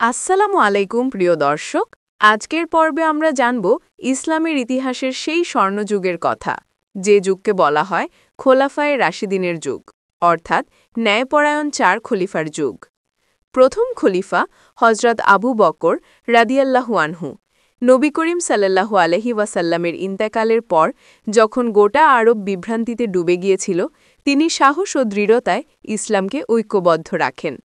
আসসালামু আলাইকুম প্রিয় দর্শক। আজকের পর্বে আমরা জানব ইসলামের ইতিহাসের সেই স্বর্ণযুগের কথা, যে যুগকে বলা হয় খোলাফায়ে রাশিদিনের যুগ, অর্থাৎ ন্যায়পরায়ণ ৪ খলিফার যুগ। প্রথম খলিফা হজরত আবু বকর রাদিয়াল্লাহু আনহু। নবী করিম সাল্লাল্লাহু আলাইহি ওয়াসাল্লামের ইন্তেকালের পর যখন গোটা আরব বিভ্রান্তিতে ডুবে গিয়েছিল, তিনি সাহস ও দৃঢ়তায় ইসলামকে ঐক্যবদ্ধ রাখেন।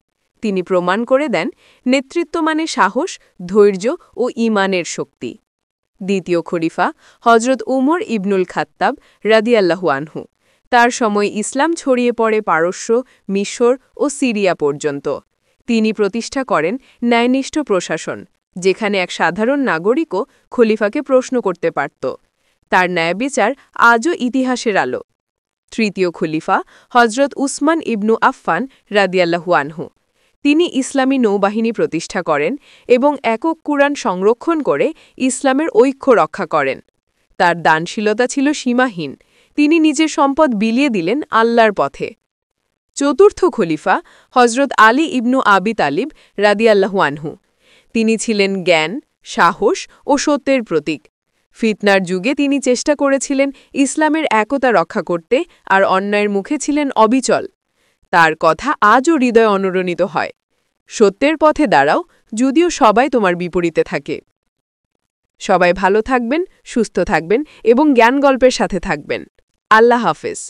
তিনি প্রমাণ করে দেন নেতৃত্ব মানে সাহস, ধৈর্য ও ঈমানের শক্তি। দ্বিতীয় খলিফা হজরত উমর ইবনুল খাত্তাব রাদিয়াল্লাহু আনহু। তার সময় ইসলাম ছড়িয়ে পড়ে পারস্য, মিশর ও সিরিয়া পর্যন্ত। তিনি প্রতিষ্ঠা করেন ন্যায়নিষ্ঠ প্রশাসন, যেখানে এক সাধারণ নাগরিকও খলিফাকে প্রশ্ন করতে পারত। তার ন্যায়বিচার আজও ইতিহাসের আলো। তৃতীয় খলিফা হজরত উসমান ইবনু আফফান রাদিয়াল্লাহু আনহু। তিনি ইসলামী নৌবাহিনী প্রতিষ্ঠা করেন এবং একক কুরআন সংরক্ষণ করে ইসলামের ঐক্য রক্ষা করেন। তার দানশীলতা ছিল সীমাহীন। তিনি নিজের সম্পদ বিলিয়ে দিলেন আল্লাহর পথে। চতুর্থ খলিফা হজরত আলী ইবনু আবি তালিব রাদিয়াল্লাহু আনহু। তিনি ছিলেন জ্ঞান, সাহস ও সত্যের প্রতীক। ফিতনার যুগে তিনি চেষ্টা করেছিলেন ইসলামের একতা রক্ষা করতে, আর অন্যায়ের মুখে ছিলেন অবিচল। তার কথা আজও হৃদয়ে অনুরণিত হয়। সত্যের পথে দাঁড়াও, যদিও সবাই তোমার বিপরীতে থাকে। সবাই ভালো থাকবেন, সুস্থ থাকবেন এবং জ্ঞান গল্পের সাথে থাকবেন। আল্লাহ হাফেজ।